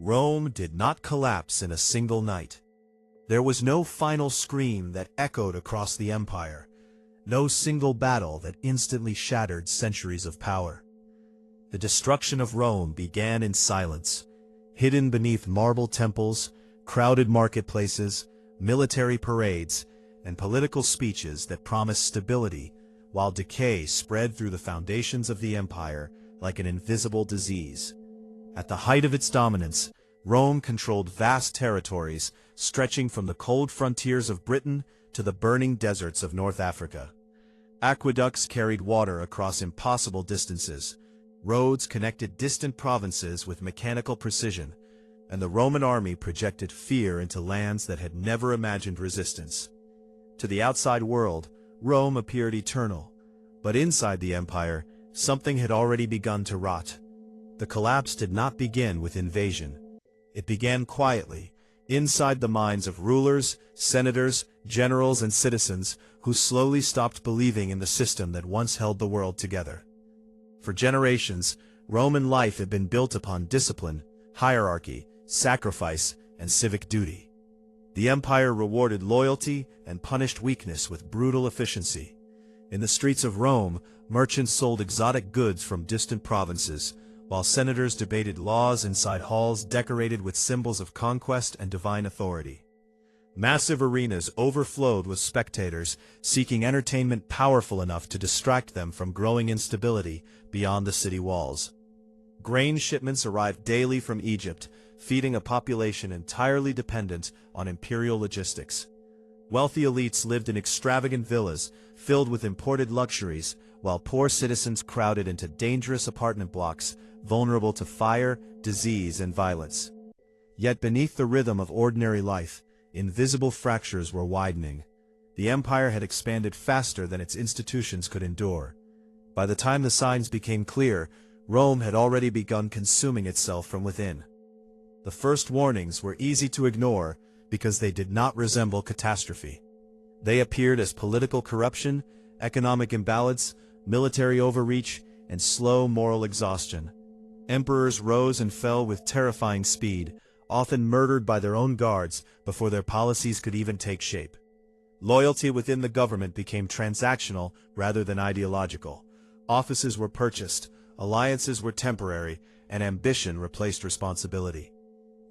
Rome did not collapse in a single night. There was no final scream that echoed across the empire, no single battle that instantly shattered centuries of power. The destruction of Rome began in silence, hidden beneath marble temples, crowded marketplaces, military parades, and political speeches that promised stability, while decay spread through the foundations of the empire like an invisible disease. At the height of its dominance, Rome controlled vast territories stretching from the cold frontiers of Britain to the burning deserts of North Africa. Aqueducts carried water across impossible distances, roads connected distant provinces with mechanical precision, and the Roman army projected fear into lands that had never imagined resistance. To the outside world, Rome appeared eternal, but inside the empire, something had already begun to rot. The collapse did not begin with invasion. It began quietly, inside the minds of rulers, senators, generals, and citizens who slowly stopped believing in the system that once held the world together. For generations, Roman life had been built upon discipline, hierarchy, sacrifice, and civic duty. The empire rewarded loyalty and punished weakness with brutal efficiency. In the streets of Rome, merchants sold exotic goods from distant provinces, while senators debated laws inside halls decorated with symbols of conquest and divine authority. Massive arenas overflowed with spectators seeking entertainment powerful enough to distract them from growing instability beyond the city walls. Grain shipments arrived daily from Egypt, feeding a population entirely dependent on imperial logistics. Wealthy elites lived in extravagant villas filled with imported luxuries, while poor citizens crowded into dangerous apartment blocks, vulnerable to fire, disease, and violence. Yet beneath the rhythm of ordinary life, invisible fractures were widening. The empire had expanded faster than its institutions could endure. By the time the signs became clear, Rome had already begun consuming itself from within. The first warnings were easy to ignore because they did not resemble catastrophe. They appeared as political corruption, economic imbalance, military overreach, and slow moral exhaustion. Emperors rose and fell with terrifying speed, often murdered by their own guards before their policies could even take shape. Loyalty within the government became transactional rather than ideological. Offices were purchased, alliances were temporary, and ambition replaced responsibility.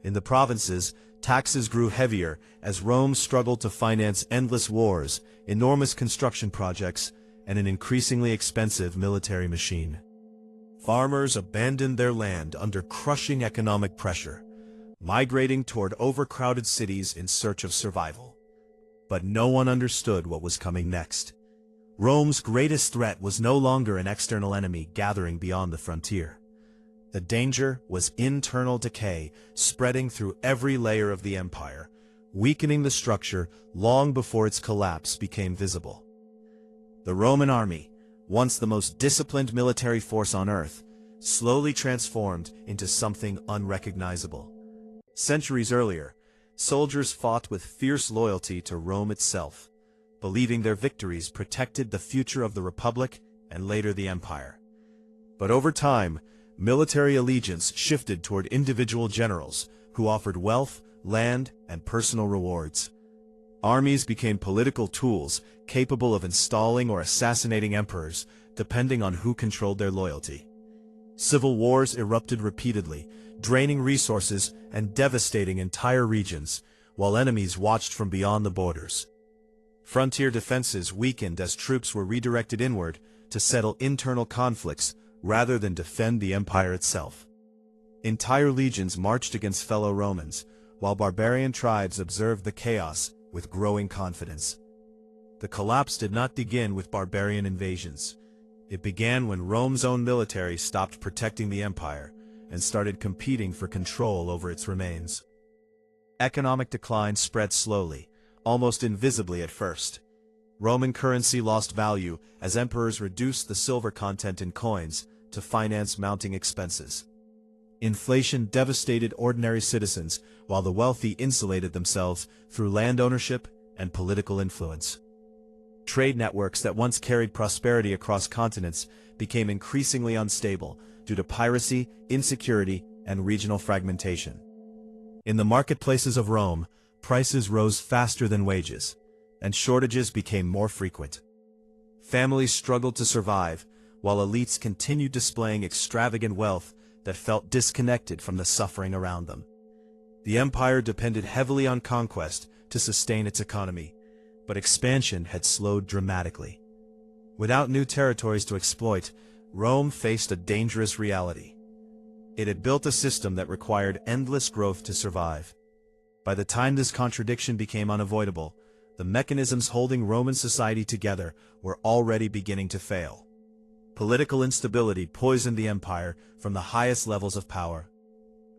In the provinces, taxes grew heavier as Rome struggled to finance endless wars, enormous construction projects, and an increasingly expensive military machine. Farmers abandoned their land under crushing economic pressure, migrating toward overcrowded cities in search of survival. But no one understood what was coming next. Rome's greatest threat was no longer an external enemy gathering beyond the frontier. The danger was internal decay spreading through every layer of the empire, weakening the structure long before its collapse became visible. The Roman army, once the most disciplined military force on earth, slowly transformed into something unrecognizable. Centuries earlier, soldiers fought with fierce loyalty to Rome itself, believing their victories protected the future of the Republic and later the empire. But over time, military allegiance shifted toward individual generals who offered wealth, land, and personal rewards. Armies became political tools capable of installing or assassinating emperors, depending on who controlled their loyalty. Civil wars erupted repeatedly, draining resources and devastating entire regions, while enemies watched from beyond the borders. Frontier defenses weakened as troops were redirected inward to settle internal conflicts rather than defend the empire itself. Entire legions marched against fellow Romans, while barbarian tribes observed the chaos with growing confidence. The collapse did not begin with barbarian invasions. It began when Rome's own military stopped protecting the empire and started competing for control over its remains. Economic decline spread slowly, almost invisibly at first. Roman currency lost value as emperors reduced the silver content in coins to finance mounting expenses. Inflation devastated ordinary citizens, while the wealthy insulated themselves through land ownership and political influence. Trade networks that once carried prosperity across continents became increasingly unstable due to piracy, insecurity, and regional fragmentation. In the marketplaces of Rome, prices rose faster than wages, and shortages became more frequent. Families struggled to survive, while elites continued displaying extravagant wealth that felt disconnected from the suffering around them. The empire depended heavily on conquest to sustain its economy, but expansion had slowed dramatically. Without new territories to exploit, Rome faced a dangerous reality. It had built a system that required endless growth to survive. By the time this contradiction became unavoidable, the mechanisms holding Roman society together were already beginning to fail. Political instability poisoned the empire from the highest levels of power.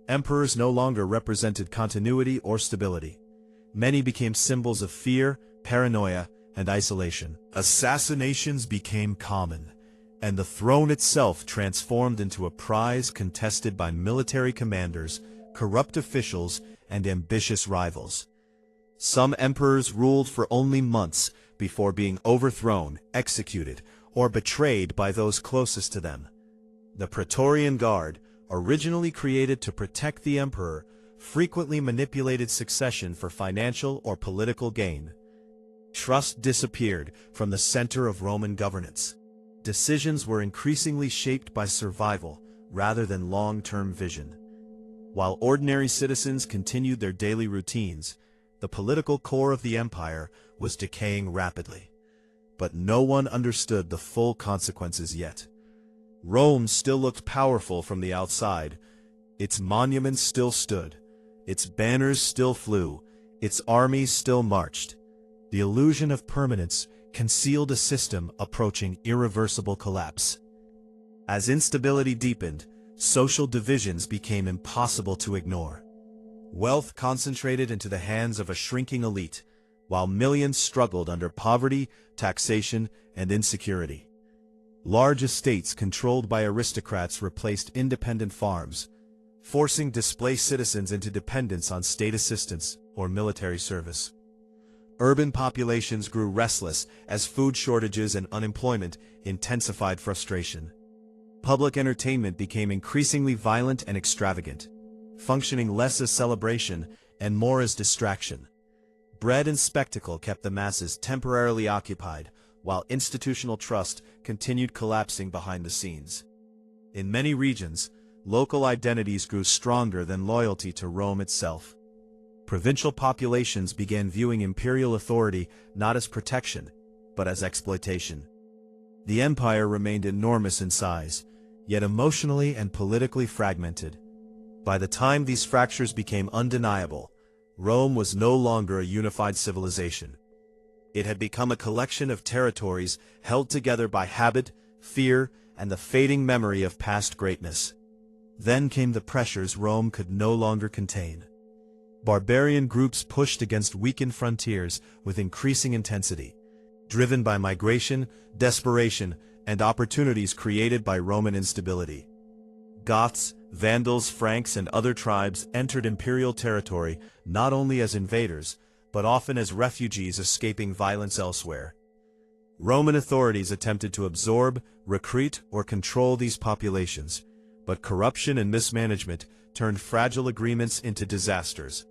Emperors no longer represented continuity or stability. Many became symbols of fear, paranoia, and isolation. Assassinations became common, and the throne itself transformed into a prize contested by military commanders, corrupt officials, and ambitious rivals. Some emperors ruled for only months before being overthrown, executed, or betrayed by those closest to them. The Praetorian Guard, originally created to protect the emperor, frequently manipulated succession for financial or political gain. Trust disappeared from the center of Roman governance. Decisions were increasingly shaped by survival rather than long-term vision. While ordinary citizens continued their daily routines, the political core of the empire was decaying rapidly. But no one understood the full consequences yet. Rome still looked powerful from the outside. Its monuments still stood. Its banners still flew. Its armies still marched. The illusion of permanence concealed a system approaching irreversible collapse. As instability deepened, social divisions became impossible to ignore. Wealth concentrated into the hands of a shrinking elite, while millions struggled under poverty, taxation, and insecurity. Large estates controlled by aristocrats replaced independent farms, forcing displaced citizens into dependence on state assistance or military service. Urban populations grew restless as food shortages and unemployment intensified frustration. Public entertainment became increasingly violent and extravagant, functioning less as celebration and more as distraction. Bread and spectacle kept the masses temporarily occupied, while institutional trust continued collapsing behind the scenes. In many regions, local identities grew stronger than loyalty to Rome itself. Provincial populations began viewing imperial authority not as protection, but as exploitation. The empire remained enormous in size, yet emotionally and politically fragmented. By the time these fractures became undeniable, Rome was no longer a unified civilization. It had become a collection of territories held together by habit, fear, and the fading memory of past greatness. Then came the pressures Rome could no longer contain. Barbarian groups pushed against weakened frontiers with increasing intensity, driven by migration, desperation, and opportunities created by Roman instability. Goths, Vandals, Franks, and other tribes entered imperial territory not only as invaders, but often as refugees escaping violence elsewhere. Roman authorities attempted to absorb, recruit, or control these populations, but corruption and mismanagement turned fragile agreements into disasters.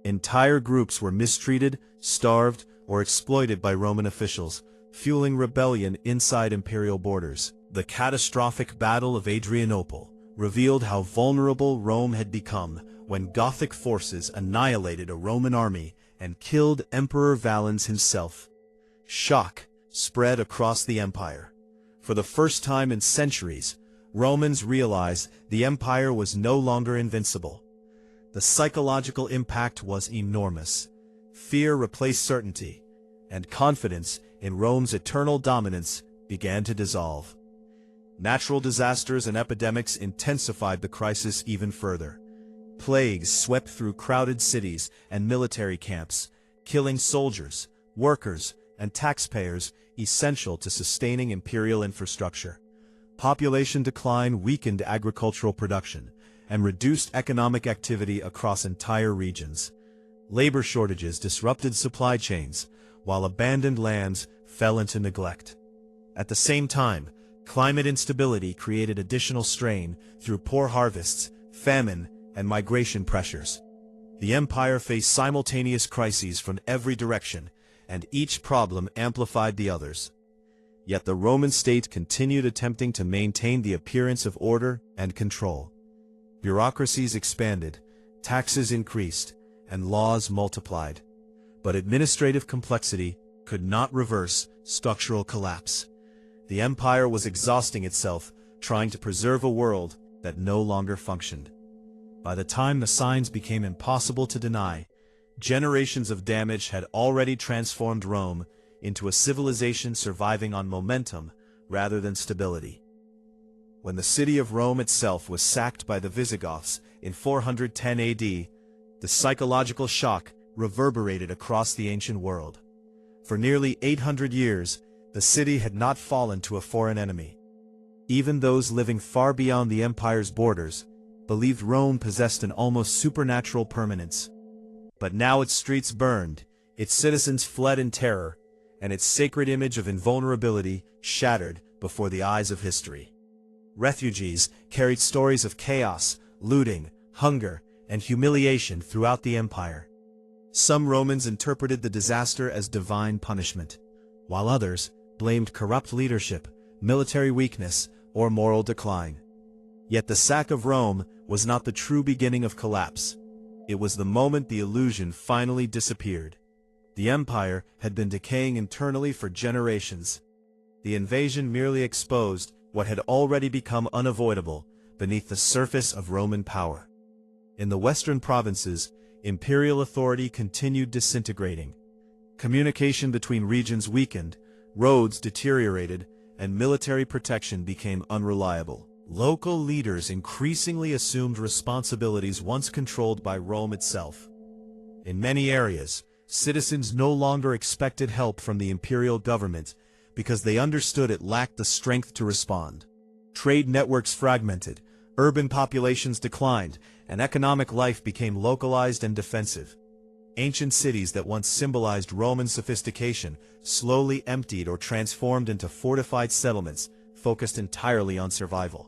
Entire groups were mistreated, starved, or exploited by Roman officials, fueling rebellion inside imperial borders. The catastrophic Battle of Adrianople revealed how vulnerable Rome had become when Gothic forces annihilated a Roman army and killed Emperor Valens himself. Shock spread across the empire. For the first time in centuries, Romans realized the empire was no longer invincible. The psychological impact was enormous. Fear replaced certainty, and confidence in Rome's eternal dominance began to dissolve. Natural disasters and epidemics intensified the crisis even further. Plagues swept through crowded cities and military camps, killing soldiers, workers, and taxpayers essential to sustaining imperial infrastructure. Population decline weakened agricultural production and reduced economic activity across entire regions. Labor shortages disrupted supply chains, while abandoned lands fell into neglect. At the same time, climate instability created additional strain through poor harvests, famine, and migration pressures. The empire faced simultaneous crises from every direction, and each problem amplified the others. Yet the Roman state continued attempting to maintain the appearance of order and control. Bureaucracies expanded, taxes increased, and laws multiplied. But administrative complexity could not reverse structural collapse. The empire was exhausting itself, trying to preserve a world that no longer functioned. By the time the signs became impossible to deny, generations of damage had already transformed Rome into a civilization surviving on momentum rather than stability. When the city of Rome itself was sacked by the Visigoths in 410 AD, the psychological shock reverberated across the ancient world. For nearly 800 years, the city had not fallen to a foreign enemy. Even those living far beyond the empire's borders believed Rome possessed an almost supernatural permanence. But now its streets burned, its citizens fled in terror, and its sacred image of invulnerability shattered before the eyes of history. Refugees carried stories of chaos, looting, hunger, and humiliation throughout the empire. Some Romans interpreted the disaster as divine punishment, while others blamed corrupt leadership, military weakness, or moral decline. Yet the sack of Rome was not the true beginning of collapse. It was the moment the illusion finally disappeared. The empire had been decaying internally for generations. The invasion merely exposed what had already become unavoidable beneath the surface of Roman power. In the western provinces, imperial authority continued disintegrating. Communication between regions weakened, roads deteriorated, and military protection became unreliable. Local leaders increasingly assumed responsibilities once controlled by Rome itself. In many areas, citizens no longer expected help from the imperial government because they understood it lacked the strength to respond. Trade networks fragmented, urban populations declined, and economic life became localized and defensive. Ancient cities that once symbolized Roman sophistication slowly emptied or transformed into fortified settlements focused entirely on survival.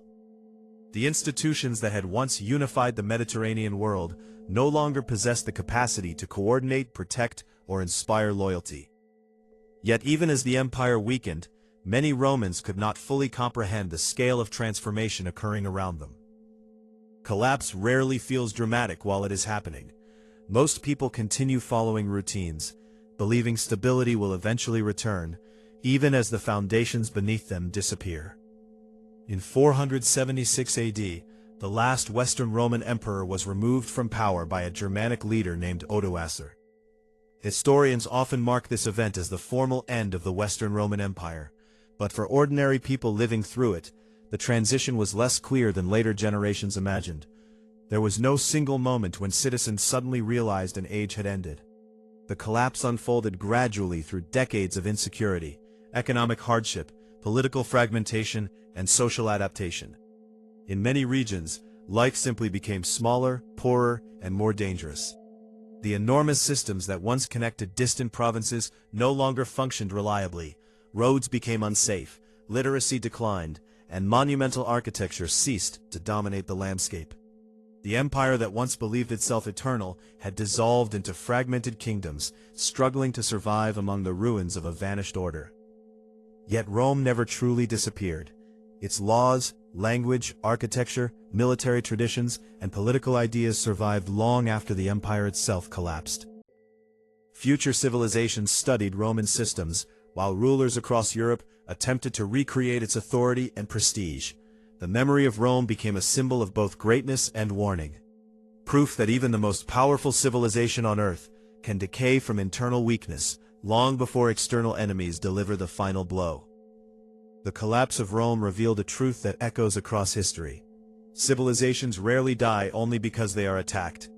The institutions that had once unified the Mediterranean world no longer possessed the capacity to coordinate, protect, or inspire loyalty. Yet even as the empire weakened, many Romans could not fully comprehend the scale of transformation occurring around them. Collapse rarely feels dramatic while it is happening. Most people continue following routines, believing stability will eventually return, even as the foundations beneath them disappear. In 476 AD, the last Western Roman emperor was removed from power by a Germanic leader named Odoacer. Historians often mark this event as the formal end of the Western Roman Empire, but for ordinary people living through it, the transition was less clear than later generations imagined. There was no single moment when citizens suddenly realized an age had ended. The collapse unfolded gradually through decades of insecurity, economic hardship, political fragmentation, and social adaptation. In many regions, life simply became smaller, poorer, and more dangerous. The enormous systems that once connected distant provinces no longer functioned reliably. Roads became unsafe, literacy declined, and monumental architecture ceased to dominate the landscape. The empire that once believed itself eternal had dissolved into fragmented kingdoms, struggling to survive among the ruins of a vanished order. Yet Rome never truly disappeared. Its laws, language, architecture, military traditions, and political ideas survived long after the empire itself collapsed. Future civilizations studied Roman systems, while rulers across Europe attempted to recreate its authority and prestige. The memory of Rome became a symbol of both greatness and warning. Proof that even the most powerful civilization on earth can decay from internal weakness long before external enemies deliver the final blow. The collapse of Rome revealed a truth that echoes across history. Civilizations rarely die only because they are attacked.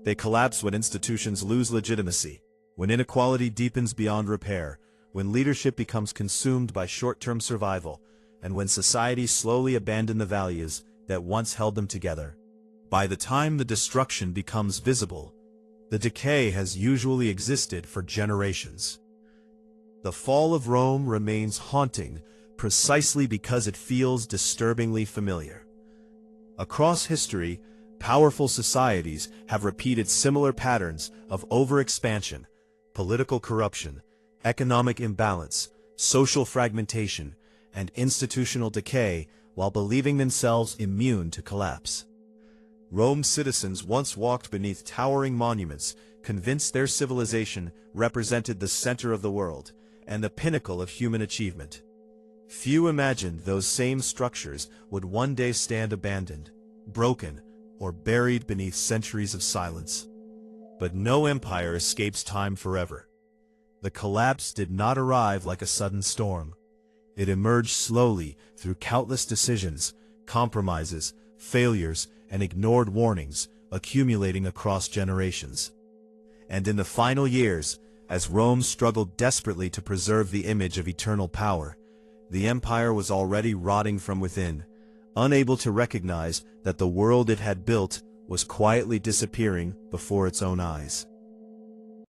They collapse when institutions lose legitimacy, when inequality deepens beyond repair, when leadership becomes consumed by short-term survival, and when societies slowly abandon the values that once held them together. By the time the destruction becomes visible, the decay has usually existed for generations. The fall of Rome remains haunting precisely because it feels disturbingly familiar. Across history, Powerful societies have repeated similar patterns of overexpansion, political corruption, economic imbalance, social fragmentation, and institutional decay while believing themselves immune to collapse. Rome's citizens once walked beneath towering monuments, convinced their civilization represented the center of the world and the pinnacle of human achievement. Few imagined those same structures would one day stand abandoned, broken, or buried beneath centuries of silence. But no empire escapes time forever. The collapse did not arrive like a sudden storm. It emerged slowly through countless decisions, compromises, failures, and ignored warnings, accumulating across generations. And in the final years, as Rome struggled desperately to preserve the image of eternal power, the empire was already rotting from within, unable to recognize that the world it had built was quietly disappearing before its own eyes.